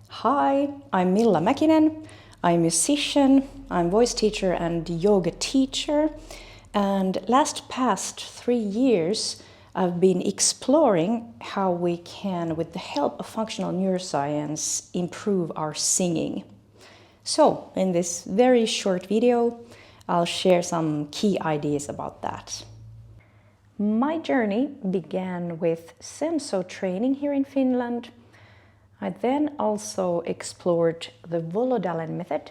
Hi, I'm Milla Mäkinen. I'm a musician, I'm voice teacher and yoga teacher. And past 3 years, I've been exploring how we can, with the help of functional neuroscience, improve our singing. So, in this very short video, I'll share some key ideas about that. My journey began with senso training here in Finland. I then also explored the Volodalen method.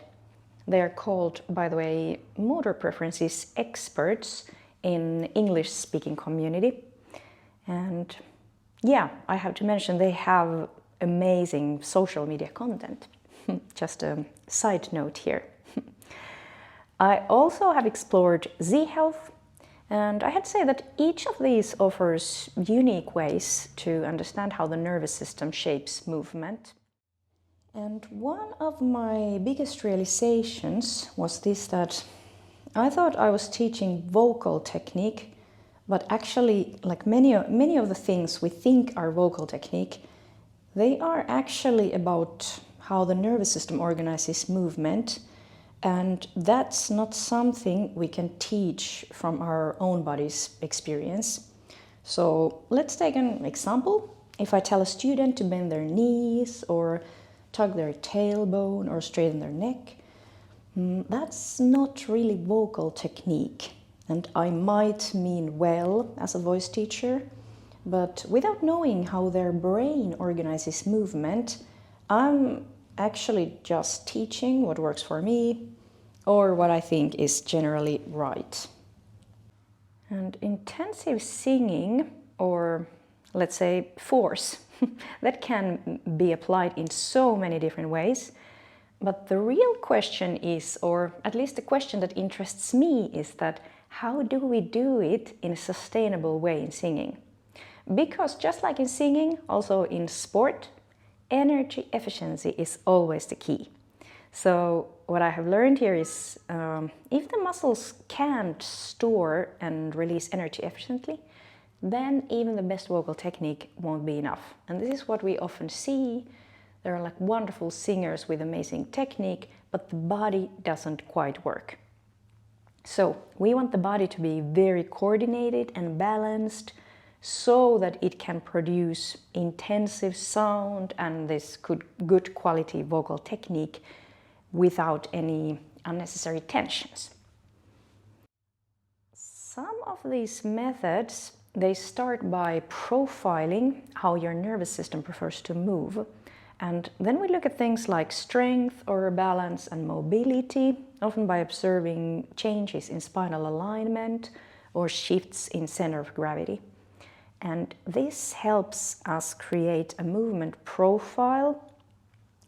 They are called, by the way, motor preferences experts in English-speaking community. And yeah, I have to mention they have amazing social media content. Just a side note here. I also have explored Z-Health, and I had to say that each of these offers unique ways to understand how the nervous system shapes movement. And one of my biggest realizations was this, that I thought I was teaching vocal technique, but actually, like many of the things we think are vocal technique, they are actually about how the nervous system organizes movement. And that's not something we can teach from our own body's experience. So let's take an example. If I tell a student to bend their knees or tug their tailbone or straighten their neck, that's not really vocal technique. And I might mean well as a voice teacher, but without knowing how their brain organizes movement, I'm actually just teaching what works for me or what I think is generally right. And intensive singing, or let's say force, that can be applied in so many different ways. But the real question is, or at least the question that interests me, is that how do we do it in a sustainable way in singing? Because just like in singing, also in sport, energy efficiency is always the key. So what I have learned here is if the muscles can't store and release energy efficiently, then even the best vocal technique won't be enough. And this is what we often see. There are like wonderful singers with amazing technique, but the body doesn't quite work. So we want the body to be very coordinated and balanced, so that it can produce intensive sound and this good quality vocal technique without any unnecessary tensions. Some of these methods, they start by profiling how your nervous system prefers to move. And then we look at things like strength or balance and mobility, often by observing changes in spinal alignment or shifts in center of gravity. And this helps us create a movement profile,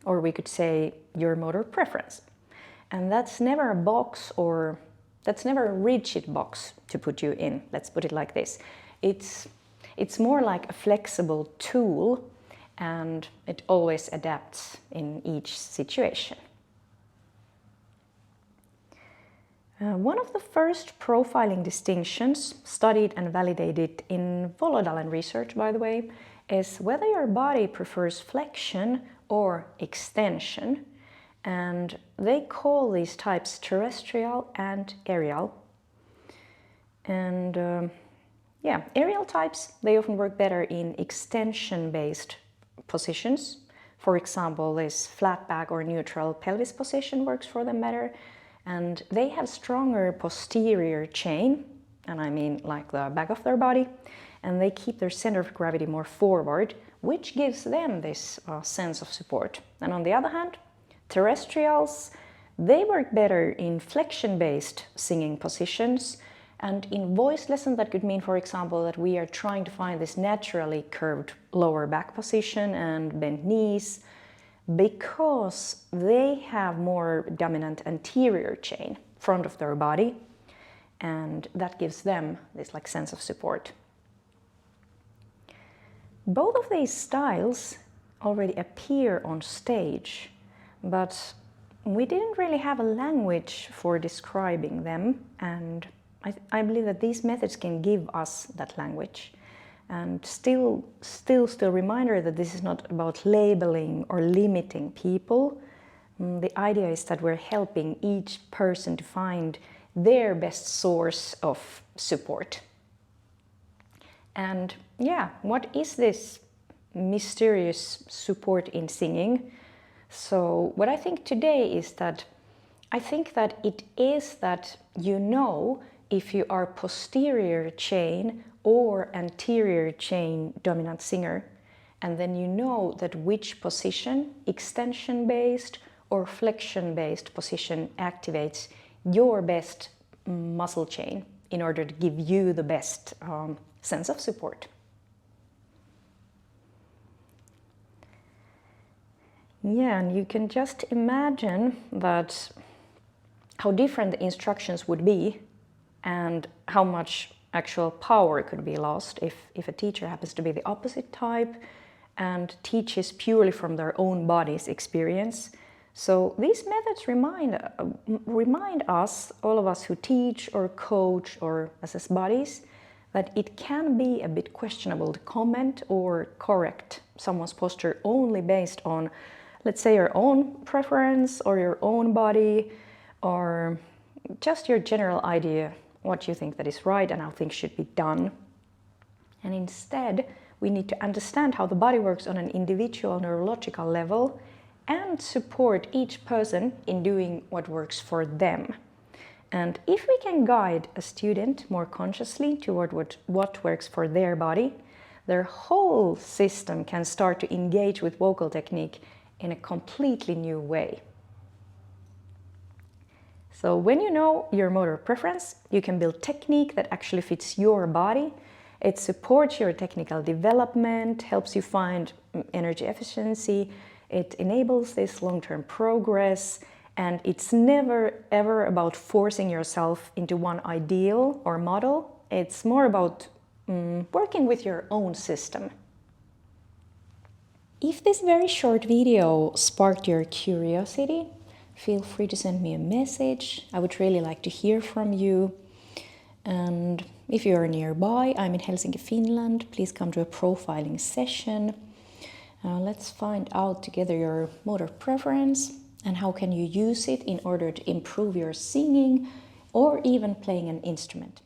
or we could say your motor preference. And that's never a box, or that's never a rigid box to put you in. Let's put it like this. It's more like a flexible tool, and it always adapts in each situation. One of the first profiling distinctions studied and validated in Volodalen research, by the way, is whether your body prefers flexion or extension. And they call these types terrestrial and aerial. And aerial types, they often work better in extension-based positions. For example, this flat back or neutral pelvis position works for them better. And they have stronger posterior chain, and I mean like the back of their body, and they keep their center of gravity more forward, which gives them this sense of support. And on the other hand, terrestrials, they work better in flexion-based singing positions, and in voice lesson that could mean, for example, that we are trying to find this naturally curved lower back position and bent knees, because they have more dominant anterior chain, front of their body, and that gives them this like sense of support. Both of these styles already appear on stage, but we didn't really have a language for describing them, and I believe that these methods can give us that language. And still reminder that this is not about labeling or limiting people. The idea is that we're helping each person to find their best source of support. And yeah, what is this mysterious support in singing? So what I think today is that I think that it is that you know if you are posterior chain or anterior chain dominant singer, and then you know that which position, extension-based or flexion-based position, activates your best muscle chain in order to give you the best sense of support. Yeah, and you can just imagine that how different the instructions would be and how much actual power could be lost if a teacher happens to be the opposite type and teaches purely from their own body's experience. So these methods remind us, all of us who teach or coach or assess bodies, that it can be a bit questionable to comment or correct someone's posture only based on, let's say, your own preference or your own body, or just your general idea what you think that is right and how things should be done. And instead, we need to understand how the body works on an individual neurological level and support each person in doing what works for them. And if we can guide a student more consciously toward what works for their body, their whole system can start to engage with vocal technique in a completely new way. So when you know your motor preference, you can build technique that actually fits your body. It supports your technical development, helps you find energy efficiency, it enables this long-term progress, and it's never ever about forcing yourself into one ideal or model. It's more about working with your own system. If this very short video sparked your curiosity, feel free to send me a message. I would really like to hear from you. And if you are nearby, I'm in Helsinki, Finland. Please come to a profiling session. Let's find out together your motor preference and how can you use it in order to improve your singing or even playing an instrument.